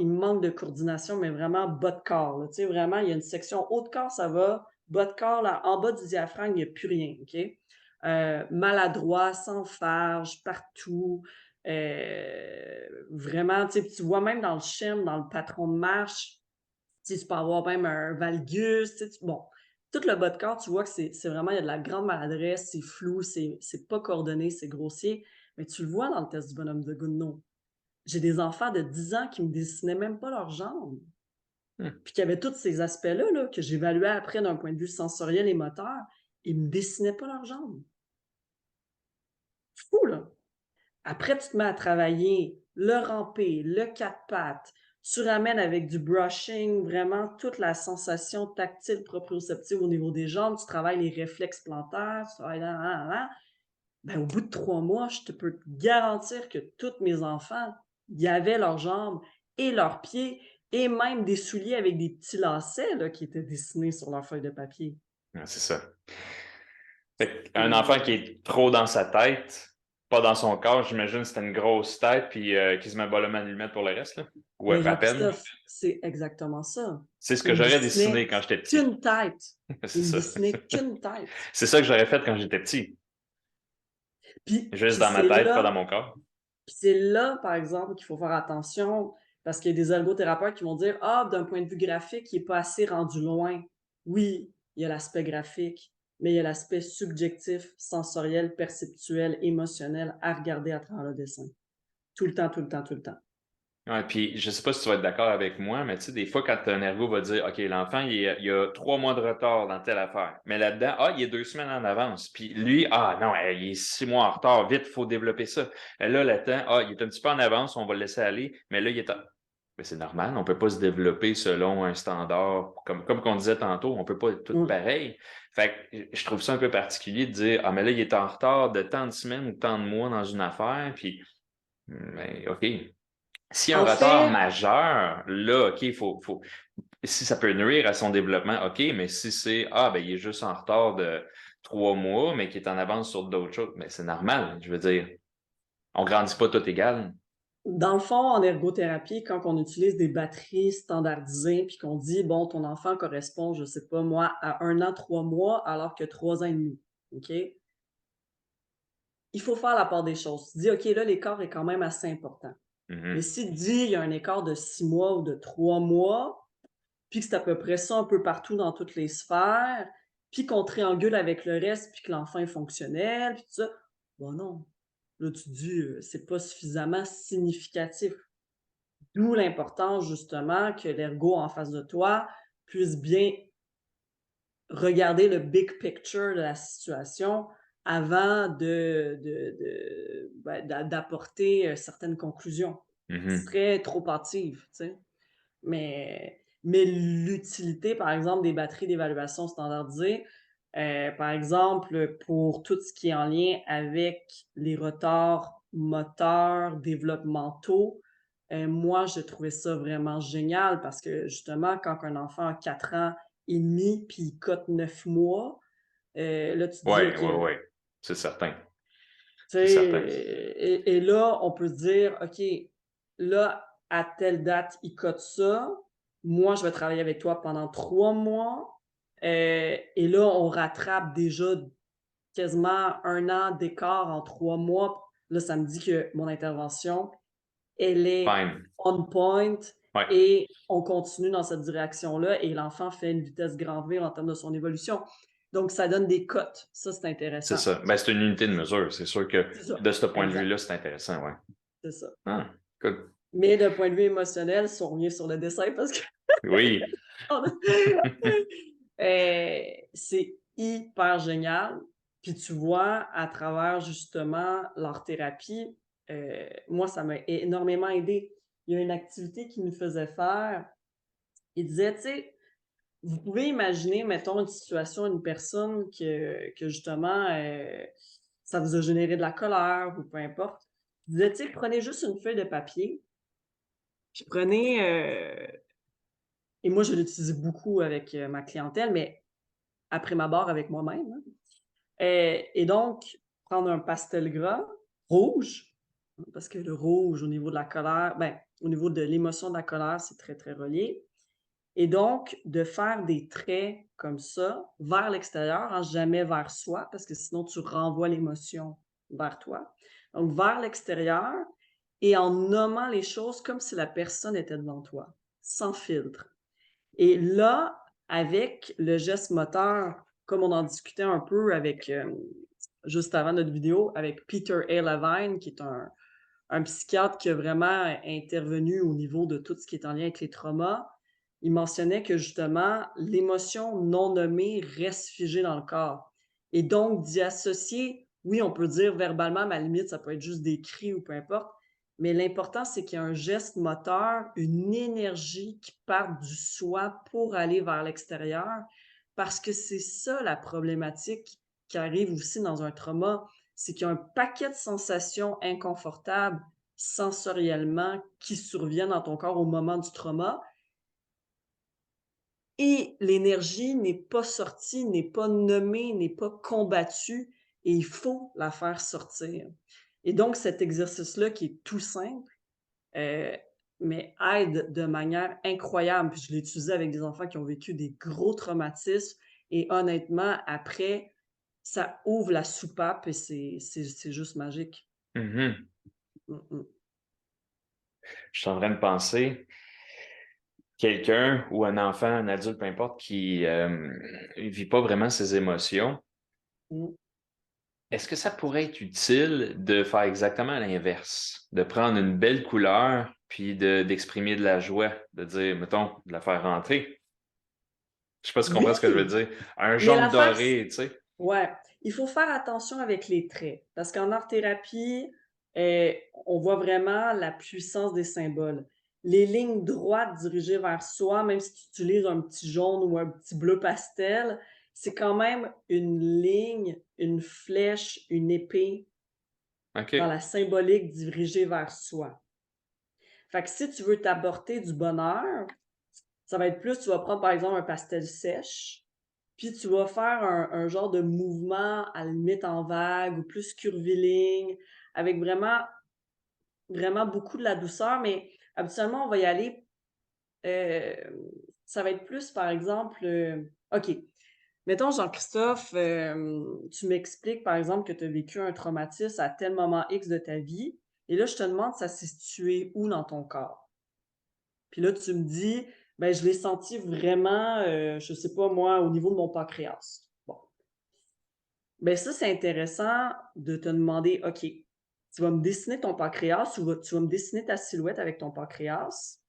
manquent de coordination, mais vraiment bas de corps, là, tu sais, vraiment, il y a une section haut de corps, ça va, bas de corps, là, en bas du diaphragme, il y a plus rien, OK? Maladroit, sans farge, partout, vraiment, tu sais, tu vois même dans le schème, dans le patron de marche, tu sais, tu peux avoir même un valgus, tu sais, bon, tout le bas de corps, tu vois que c'est vraiment il y a de la grande maladresse, c'est flou, c'est pas coordonné, c'est grossier, mais tu le vois dans le test du bonhomme de Gounod. J'ai des enfants de 10 ans qui me dessinaient même pas leurs jambes, Hmm. puis qui avaient tous ces aspects-là, là, que j'évaluais après d'un point de vue sensoriel et moteur, ils me dessinaient pas leurs jambes. Fou, là! Après, tu te mets à travailler le rampé, le quatre pattes, tu ramènes avec du brushing, vraiment toute la sensation tactile proprioceptive au niveau des jambes, tu travailles les réflexes plantaires, tu travailles là. Ben, au bout de 3 mois, je te peux te garantir que tous mes enfants, il y avait leurs jambes et leurs pieds et même des souliers avec des petits lacets, là, qui étaient dessinés sur leur feuille de papier. Ouais, c'est ça. Fait un enfant qui Et est trop dans sa tête, pas dans son corps, j'imagine que c'était une grosse tête, puis qui se met bonhomme à allumette pour le reste, là. Ou mais à peine. Jean-Christophe, c'est exactement ça. C'est ce que Il me j'aurais dessinait dessiné quand j'étais petit. qu'une tête. C'est Il me ça. dessinait qu'une tête. C'est ça que j'aurais fait quand j'étais petit. Juste Puis dans ma tête, pas dans mon corps. c'est là, par exemple, qu'il faut faire attention parce qu'il y a des ergothérapeutes qui vont dire: «Ah, d'un point de vue graphique, il est pas assez rendu loin». Oui, il y a l'aspect graphique, mais il y a l'aspect subjectif, sensoriel, perceptuel, émotionnel à regarder à travers le dessin. Tout le temps, tout le temps, tout le temps. Ouais, puis je sais pas si tu vas être d'accord avec moi, mais tu sais, des fois, quand un ergo va dire, OK, l'enfant, il a 3 mois de retard dans telle affaire, mais là-dedans, il est 2 semaines en avance. Puis lui, non, il est 6 mois en retard, vite, il faut développer ça. Et là, là-dedans, il est un petit peu en avance, on va le laisser aller, mais là, il est Mais c'est normal, on ne peut pas se développer selon un standard. Comme qu'on disait tantôt, on ne peut pas être tout Mmh. pareil. Fait que je trouve ça un peu particulier de dire ah, mais là, il est en retard de tant de semaines ou tant de mois dans une affaire, puis ben, OK. S'il y a un En retard fait, majeur, là, OK, si ça peut nuire à son développement, OK, mais si c'est ah ben il est juste en retard de 3 mois, mais qui est en avance sur d'autres choses, mais c'est normal, je veux dire. On grandit pas tout égal. dans le fond, en ergothérapie, quand on utilise des batteries standardisées, puis qu'on dit, bon, ton enfant correspond, je sais pas moi, à 1 an, 3 mois, alors que 3 ans et demi, OK? Il faut faire la part des choses. Tu dis: «OK, là, l'écart est quand même assez important». Mais Mhm. si tu dis, il y a un écart de 6 mois ou de 3 mois, puis que c'est à peu près ça un peu partout dans toutes les sphères, puis qu'on triangule avec le reste, puis que l'enfant est fonctionnel, puis tout ça, bon non. Là, tu te dis, c'est pas suffisamment significatif. D'où l'importance justement que l'ergo en face de toi puisse bien regarder le big picture de la situation avant d'apporter, certaines conclusions qui Mhm. seraient trop hâtives, tu sais? Mais l'utilité, par exemple, des batteries d'évaluation standardisées, par exemple, pour tout ce qui est en lien avec les retards moteurs, développementaux, moi, j'ai trouvé ça vraiment génial parce que justement, quand un enfant a 4 ans et demi puis il cote 9 mois, là, tu te dis: Ouais, «OK, ouais, là». ouais. C'est certain. Tu C'est sais, certain. et là, on peut se dire: «OK, là, à telle date, il code ça. Moi, je vais travailler avec toi pendant 3 mois». Et là, on rattrape déjà quasiment 1 an d'écart en 3 mois. Là, ça me dit que mon intervention, elle est Fine. on point Ouais, et on continue dans cette direction-là et l'enfant fait une vitesse grand V en termes de son évolution. Donc ça donne des cotes. Ça, c'est c'est intéressant. ça. Ben, c'est une unité de mesure. C'est sûr que C'est ça, de ce point de exact, vue-là, c'est intéressant, ouais. c'est ça. Ah, cool. Mais d'un point de vue émotionnel, si on revient sur le dessin parce que Oui. on a c'est hyper génial. Puis tu vois, à travers justement l'art thérapie, moi, ça m'a énormément aidé. Il y a une activité qu'il nous faisait faire. Il disait, tu sais, vous pouvez imaginer, mettons, une situation, une personne que justement, ça vous a généré de la colère ou peu importe. Il disait, tu sais, prenez juste une feuille de papier, puis prenez, et moi, je l'utilise beaucoup avec, ma clientèle, mais après ma barre avec moi-même, hein. Et donc, prendre un pastel gras, rouge, hein, parce que le rouge au niveau de la colère, ben, au niveau de l'émotion de la colère, c'est très, très relié. Et donc, de faire des traits comme ça vers l'extérieur, hein, jamais vers soi, parce que sinon tu renvoies l'émotion vers toi. Donc, vers l'extérieur et en nommant les choses comme si la personne était devant toi, sans filtre. Et là, avec le geste moteur, comme on en discutait un peu avec, juste avant notre vidéo, avec Peter A. Levine, qui est un psychiatre qui a vraiment intervenu au niveau de tout ce qui est en lien avec les traumas. Il mentionnait que justement, l'émotion non nommée reste figée dans le corps. Et donc, d'y associer, oui, on peut dire verbalement, mais à la limite, ça peut être juste des cris ou peu importe, mais l'important, c'est qu'il y a un geste moteur, une énergie qui part du soi pour aller vers l'extérieur, parce que c'est ça la problématique qui arrive aussi dans un trauma, c'est qu'il y a un paquet de sensations inconfortables sensoriellement qui surviennent dans ton corps au moment du trauma et l'énergie n'est pas sortie, n'est pas nommée, n'est pas combattue et il faut la faire sortir. Et donc cet exercice-là qui est tout simple, heu, mais aide de manière incroyable. Puis je l'ai utilisé avec des enfants qui ont vécu des gros traumatismes et honnêtement, après, ça ouvre la soupape et c'est juste magique. Mhm. Mmh mh. Je suis en train de penser, quelqu'un ou un enfant, un adulte, peu importe, qui vit pas vraiment ses émotions, Mmh. est-ce que ça pourrait être utile de faire exactement l'inverse, de prendre une belle couleur, puis d'exprimer de la joie, de dire, mettons, de la faire rentrer? Je sais pas si tu comprends ce que je veux Oui, dire. Un mais jaune l'affaire doré, tu sais. ouais, il faut faire attention avec les traits parce qu'en art-thérapie, on voit vraiment la puissance des symboles. les lignes droites dirigées vers soi, même si tu utilises un petit jaune ou un petit bleu pastel, c'est quand même une ligne, une flèche, une épée dans OK. la symbolique dirigée vers soi. Fait que si tu veux t'apporter du bonheur, ça va être plus, tu vas prendre par exemple un pastel sèche, puis tu vas faire un genre de mouvement à la limite en vague ou plus curviligne, avec vraiment beaucoup de la douceur, mais habituellement, on va y aller, ça va être plus par exemple, OK, mettons Jean-Christophe, tu m'expliques par exemple que tu as vécu un traumatisme à tel moment X de ta vie et là je te demande ça s'est situé où dans ton corps? Puis là, tu me dis: «Ben, je l'ai senti vraiment, je sais pas moi, au niveau de mon pancréas». Bon, ben ça, c'est intéressant de te demander: «OK, tu vas me dessiner ton pancréas ou tu vas me dessiner ta silhouette avec ton pancréas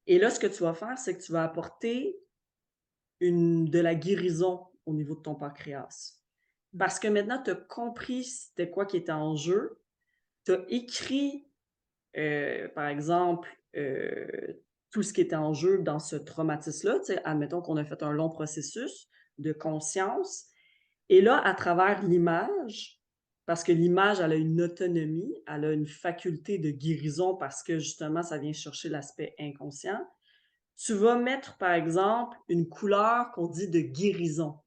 et là, ce que tu vas faire, c'est que tu vas apporter de la guérison au niveau de ton pancréas». Parce que maintenant, tu as compris c'était quoi qui était en jeu. Tu as écrit par exemple, tout ce qui était en jeu dans ce traumatisme-là, tu sais, admettons qu'on a fait un long processus de conscience et là, à travers l'image, parce que l'image, elle a une autonomie, elle a une faculté de guérison parce que justement, ça vient chercher l'aspect inconscient. Tu vas mettre, par exemple, une couleur qu'on dit de guérison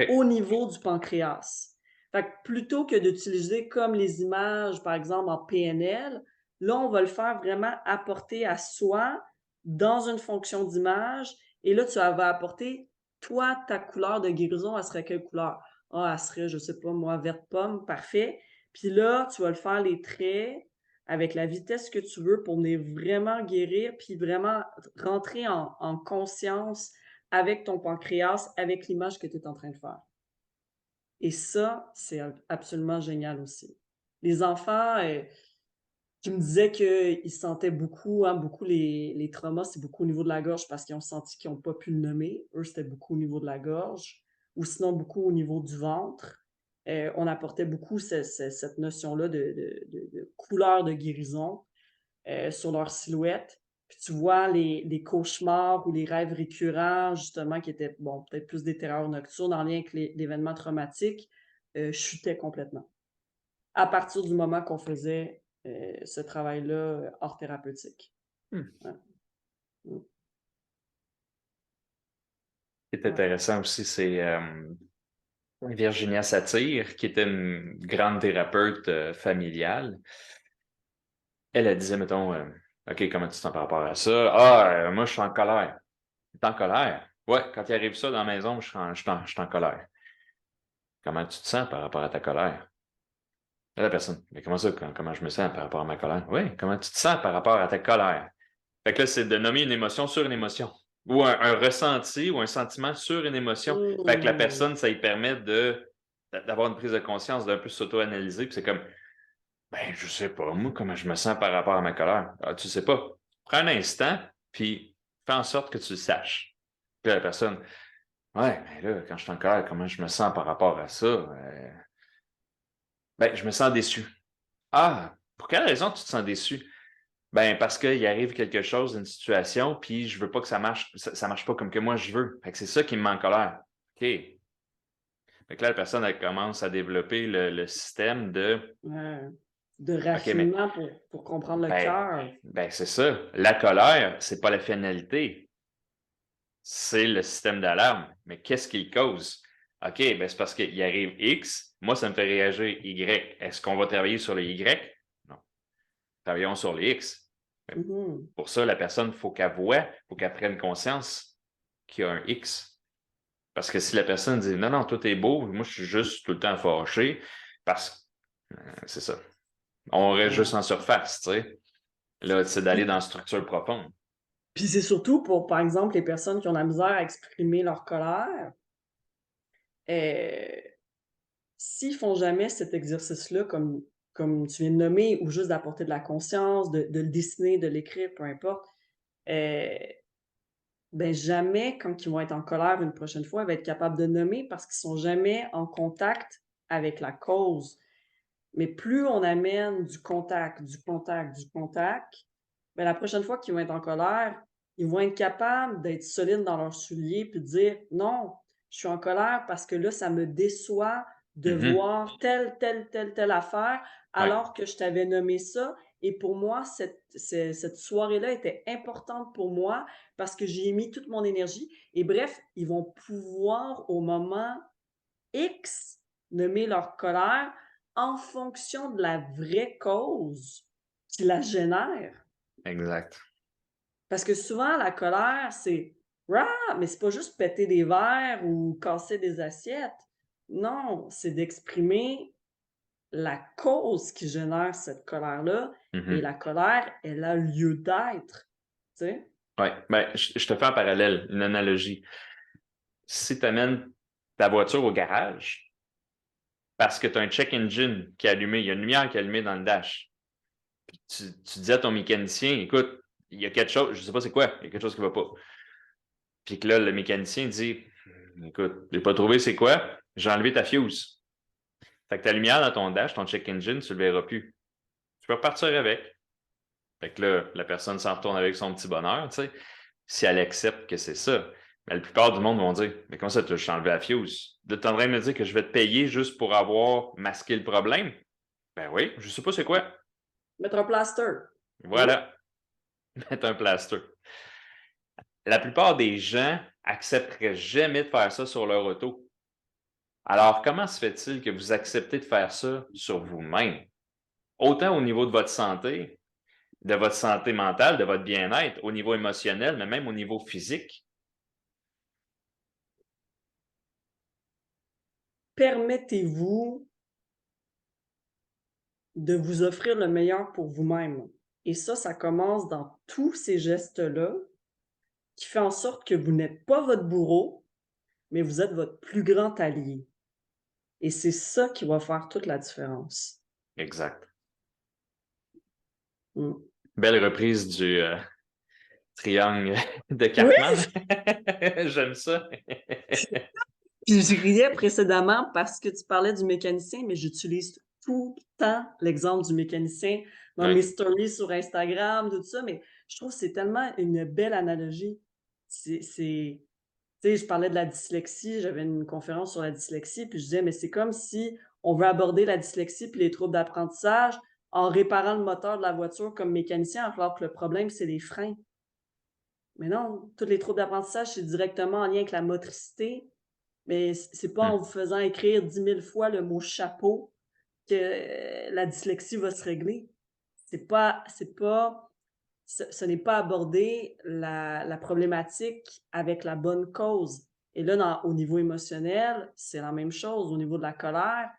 au OK. niveau du pancréas. Fait que plutôt que d'utiliser comme les images, par exemple, en PNL, là, on va le faire vraiment apporter à soi dans une fonction d'image et là, tu vas apporter, toi, ta couleur de guérison, elle serait quelle couleur? Ah, elle serait, je sais pas moi, verte pomme, parfait. Puis là, tu vas le faire les traits avec la vitesse que tu veux pour venir vraiment guérir, puis vraiment rentrer en conscience avec ton pancréas, avec l'image que tu es en train de faire. Et ça, c'est absolument génial aussi. Les enfants, tu me disais qu'ils sentaient beaucoup, hein, beaucoup les traumas, c'est beaucoup au niveau de la gorge parce qu'ils ont senti qu'ils n'ont pas pu le nommer. Eux, c'était beaucoup au niveau de la gorge ou sinon beaucoup au niveau du ventre. On apportait beaucoup cette notion-là de couleur de guérison sur leur silhouette. Puis tu vois les cauchemars ou les rêves récurrents, justement, qui étaient, bon, peut-être plus des terreurs nocturnes en lien avec l'événement traumatique, chutaient complètement. À partir du moment qu'on faisait ce travail-là hors thérapeutique. Mmh. Ouais. Mmh. Ce qui est Ouais. intéressant aussi, c'est, Virginia Satir, qui était une grande thérapeute, familiale. Elle disait, mettons, «OK, comment tu te sens par rapport à ça?» «Ah, moi, je suis en colère». «Tu es en colère?» «Ouais, quand il arrive ça dans la maison, je suis en colère». «Comment tu te sens par rapport à ta colère?» Là, la personne: «Mais comment ça, comment je me sens par rapport à ma colère?» «Oui, comment tu te sens par rapport à ta colère?» Fait que là, c'est de nommer une émotion sur une émotion ou un ressenti ou un sentiment sur une émotion. Fait que la Mmh. personne, ça lui permet d'avoir une prise de conscience, d'un peu s'auto-analyser, puis c'est comme: «Ben, je sais pas, moi, comment je me sens par rapport à ma colère?» «Ah, tu sais pas?» Prends un instant, puis fais en sorte que tu le saches. Puis là, la personne: «Ouais, mais là, quand je suis en colère, comment je me sens par rapport à ça?» «Ben, je me sens déçu». «Ah, pour quelle raison tu te sens déçu?» «Ben, parce qu'il arrive quelque chose, une situation, puis je veux pas que ça marche pas comme que moi je veux. Fait que c'est ça qui me met en colère». «OK». Fait que là, la personne, elle commence à développer le système de: Ouais. De «OK, mais raffinement pour comprendre le ben cœur. c'est ça. La colère, c'est pas la finalité, c'est le système d'alarme. Mais qu'est-ce qui le cause? OK, ben c'est parce qu'il arrive X, moi, ça me fait réagir Y. Est-ce qu'on va travailler sur le Y? Non. Travaillons sur le X». Mais Mmh. pour ça, la personne, faut qu'elle prenne conscience qu'il y a un X. Parce que si la personne dit: «Non, non, tout est beau, moi, je suis juste tout le temps fâché», parce que c'est ça. On reste juste Ouais. en surface, tu sais? Là, c'est d'aller dans la Puis structure profonde. puis c'est surtout pour, par exemple, les personnes qui ont la misère à exprimer leur colère, heu, s'ils font jamais cet exercice-là comme tu viens de nommer ou juste d'apporter de la conscience, de le dessiner, de l'écrire, peu importe, heu, ben, jamais quand ils vont être en colère une prochaine fois, ils vont être capables de nommer parce qu'ils sont jamais en contact avec la cause. Mais plus on amène du contact, du contact, du contact, Mais la prochaine fois qu'ils vont être en colère, ils vont être capables d'être solides dans leurs souliers puis de dire: «Non, je suis en colère parce que là, ça me déçoit de Mhm. voir telle affaire Ouais, alors que je t'avais nommé ça et pour moi, cette soirée-là était importante pour moi parce que j'y ai mis toute mon énergie» et bref, ils vont pouvoir au moment X nommer leur colère en fonction de la vraie cause qui la génère. exact. Parce que souvent, la colère, c'est «Rah!» mais c'est pas juste péter des verres ou casser des assiettes. Non, c'est d'exprimer la cause qui génère cette colère-là et Mhm. la colère, elle a lieu d'être, tu sais? Ouais, ben, je te fais un parallèle, une analogie. Si tu amènes ta voiture au garage parce que tu as un check engine qui est allumé, il y a une lumière qui est allumée dans le dash, tu dis à ton mécanicien, écoute, il y a quelque chose, je sais pas c'est quoi, il y a quelque chose qui va pas. Puis que là, le mécanicien dit, écoute, j'ai pas trouvé c'est quoi, j'ai enlevé ta fuse. Fait que ta lumière dans ton dash, ton check engine, tu le verras plus. Tu peux repartir avec. Fait que là, la personne s'en retourne avec son petit bonheur, tu sais, si elle accepte que c'est ça. Mais la plupart du monde vont dire, mais comment ça, tu as enlevé la fuse? Tu es en train de me dire que je vais te payer juste pour avoir masqué le problème? Ben oui, je sais pas c'est quoi. Mettre un plaster. Oui. Voilà, mettre un plaster. La plupart des gens accepteraient jamais de faire ça sur leur auto. Alors, comment se fait-il que vous acceptez de faire ça sur vous-même? Autant au niveau de votre santé mentale, de votre bien-être, au niveau émotionnel, mais même au niveau physique. Permettez-vous de vous offrir le meilleur pour vous-même et ça commence dans tous ces gestes-là qui fait en sorte que vous n'êtes pas votre bourreau, mais vous êtes votre plus grand allié et c'est ça qui va faire toute la différence. Exact. Mmh. Belle reprise du triangle de Oui! Cartman. J'aime ça. Puis je riais précédemment parce que tu parlais du mécanicien, mais j'utilise tout le temps l'exemple du mécanicien dans Oui. mes stories sur Instagram, tout ça, mais je trouve que c'est tellement une belle analogie. C'est tu sais, je parlais de la dyslexie, j'avais une conférence sur la dyslexie, puis je disais: «Mais c'est comme si on veut aborder la dyslexie puis les troubles d'apprentissage en réparant le moteur de la voiture comme mécanicien, alors que le problème, c'est les freins». Mais non, tous les troubles d'apprentissage, c'est directement en lien avec la motricité, mais c'est pas en Hmm. vous faisant écrire 10 000 fois le mot «chapeau» que la dyslexie va se régler. C'est pas ce n'est pas aborder la problématique avec la bonne cause et là, au niveau émotionnel, c'est la même chose. Au niveau de la colère,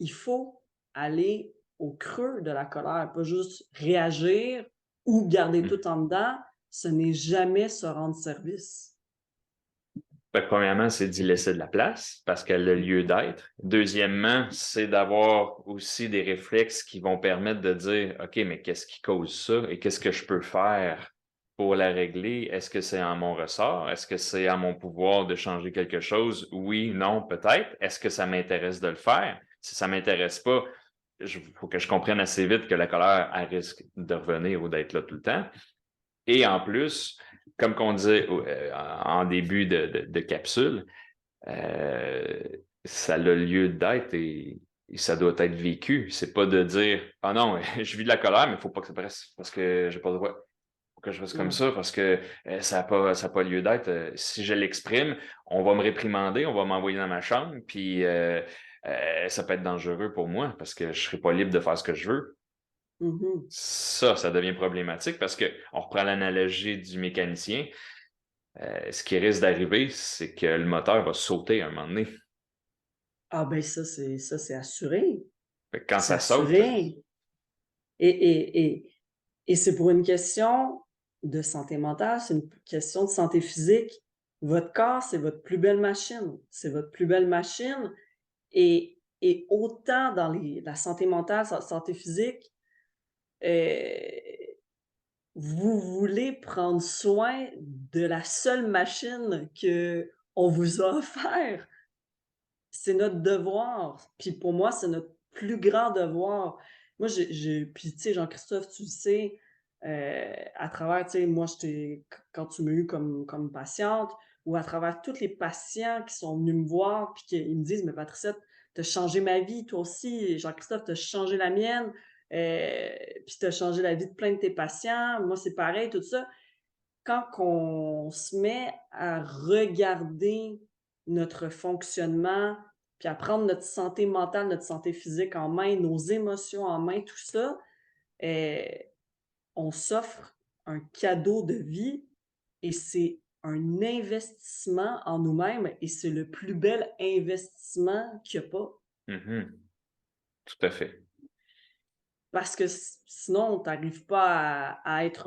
il faut aller au creux de la colère, pas juste réagir ou garder Hmm. tout en dedans. Ce n'est jamais se rendre service. Fait que premièrement, c'est d'y laisser de la place parce qu'elle a lieu d'être. Deuxièmement, c'est d'avoir aussi des réflexes qui vont permettre de dire, OK, mais qu'est-ce qui cause ça et qu'est-ce que je peux faire pour la régler? Est-ce que c'est en mon ressort? Est-ce que c'est à mon pouvoir de changer quelque chose? Oui, non, peut-être. Est-ce que ça m'intéresse de le faire? Si ça m'intéresse pas, il faut que je comprenne assez vite que la colère, elle risque de revenir ou d'être là tout le temps. Et en plus, comme qu'on disait en début de capsule, euh, ça a le lieu d'être et ça doit être vécu. C'est pas de dire ah non, je vis de la colère, mais il faut pas que ça presse parce que j'ai pas le droit. Faut que je fasse comme Ouais. ça parce que ça a pas lieu d'être. Si je l'exprime, on va me réprimander, on va m'envoyer dans ma chambre, puis ça peut être dangereux pour moi parce que je serai pas libre de faire ce que je veux. Mmh. Ça devient problématique parce que on reprend l'analogie du mécanicien. Ce qui risque d'arriver, c'est que le moteur va sauter à un moment donné. Ah ben ça c'est assuré, Fait que quand c'est ça saute, assuré et c'est pour une question de santé mentale, c'est une question de santé physique. Votre corps, c'est votre plus belle machine. C'est votre plus belle machine et autant dans la santé mentale, santé physique, heu, vous voulez prendre soin de la seule machine qu'on vous a offert. C'est notre devoir. Puis pour moi, c'est notre plus grand devoir. Moi, puis tu sais, Jean-Christophe, tu le sais, à travers, tu sais, moi, quand tu m'as eu comme patiente ou à travers tous les patients qui sont venus me voir puis qu'ils me disent: «Mais Patricia, tu changé ma vie, toi aussi. Jean-Christophe, tu changé la mienne, puis tu changé la vie de plein de tes patients. Moi, c'est pareil», tout ça. Quand on se met à regarder notre fonctionnement, puis à prendre notre santé mentale, notre santé physique en main, nos émotions en main, tout ça, heu, on s'offre un cadeau de vie et c'est un investissement en nous-mêmes et c'est le plus bel investissement qu'il y a pas. Mhm. Tout à fait. Parce que sinon, tu arrives pas à être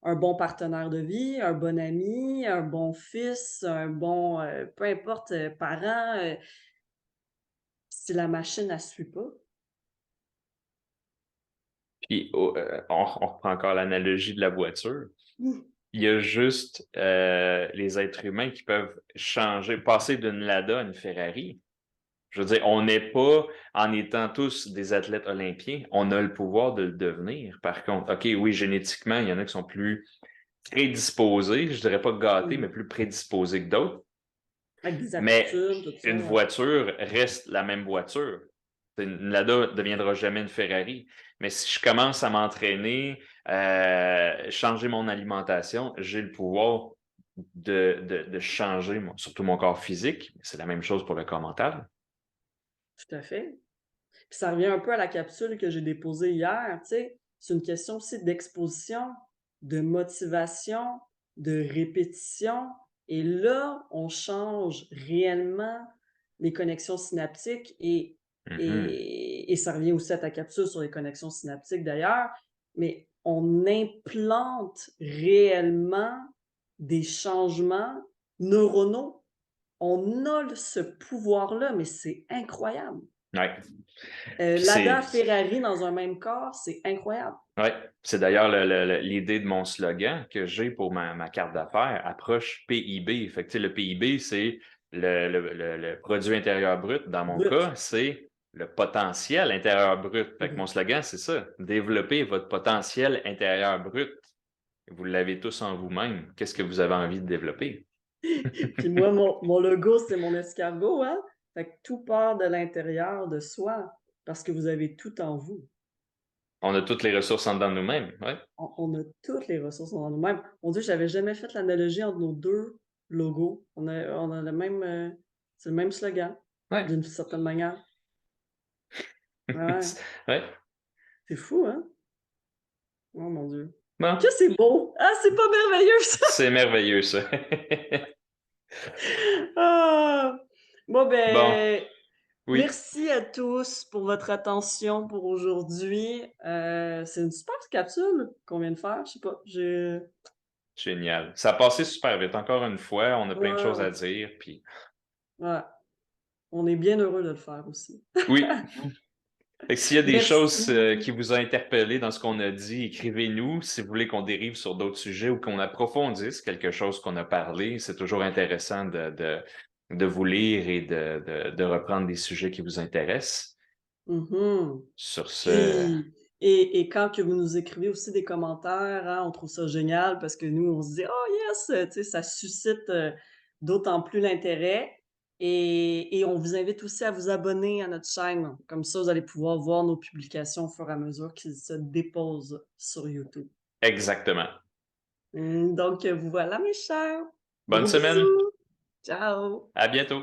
un bon partenaire de vie, un bon ami, un bon fils, un bon, peu importe, parent, si la machine, elle suit pas. Puis, on reprend encore l'analogie de la voiture. Mmh. Il y a juste les êtres humains qui peuvent changer, passer d'une Lada à une Ferrari. Je veux dire, on n'est pas, en étant tous des athlètes olympiens, on a le pouvoir de le devenir. Par contre, OK, oui, génétiquement, il y en a qui sont plus prédisposés, je dirais pas gâtés, Mmh. mais plus prédisposés que d'autres. Avec des Mais aptitudes, tout ça, une ouais. voiture reste la même voiture. Une Lada ne deviendra jamais une Ferrari. Mais si je commence à m'entraîner, changer mon alimentation, j'ai le pouvoir de changer surtout mon corps physique. C'est la même chose pour le corps mental. Tout à fait. Puis ça revient un peu à la capsule que j'ai déposée hier, tu sais? C'est une question aussi d'exposition, de motivation, de répétition et là, on change réellement les connexions synaptiques Mhm. et ça revient aussi à ta capsule sur les connexions synaptiques d'ailleurs, mais on implante réellement des changements neuronaux. On a ce pouvoir-là, mais c'est incroyable. Ouais. Puis Lada, Ferrari dans un même corps, c'est incroyable. ouais. C'est d'ailleurs l'idée de mon slogan que j'ai pour ma carte d'affaires, approche PIB. Fait que, tu sais, le PIB, c'est le produit intérieur brut. Dans mon Brut. cas, c'est le potentiel intérieur brut. Fait que mon Brut. slogan, c'est ça. Développer votre potentiel intérieur brut. Vous l'avez tous en vous-même. Qu'est-ce que vous avez envie de développer? Puis moi, mon logo, c'est mon escargot, hein? Fait que tout part de l'intérieur de soi, parce que vous avez tout en vous. On a toutes les ressources en dedans de nous-mêmes. Ouais. On a toutes les ressources en nous-mêmes. Mon Dieu, j'avais jamais fait l'analogie entre nos 2 logos. On a le même, c'est le même slogan, Ouais. d'une certaine manière. Ouais, Ouais. c'est fou, hein? Oh mon Dieu. Que Bon, c'est beau! Ah, c'est pas merveilleux ça? c'est merveilleux, ça. Ah! Bon, Bon, ben, oui. merci à tous pour votre attention pour aujourd'hui. C'est une super capsule qu'on vient de faire. Je sais pas, Génial. Ça a passé super vite. Encore une fois, on a plein de choses ouais, à dire. Puis ouais, on est bien heureux de le faire aussi. oui. Fait que s'il y a des choses Merci. qui vous ont interpellé dans ce qu'on a dit, écrivez-nous. Si vous voulez qu'on dérive sur d'autres sujets ou qu'on approfondisse quelque chose qu'on a parlé, c'est toujours intéressant de vous lire et de reprendre des sujets qui vous intéressent. Mmh. Sur ce, Puis et quand que vous nous écrivez aussi des commentaires, hein, on trouve ça génial parce que nous, on se dit: «Oh yes!» Tu sais, ça suscite, d'autant plus l'intérêt et on vous invite aussi à vous abonner à notre chaîne. Comme ça, vous allez pouvoir voir nos publications au fur et à mesure qu'ils se déposent sur YouTube. exactement. Donc, voilà mes chers. Bonne Gros semaine. bisous. Ciao. À bientôt.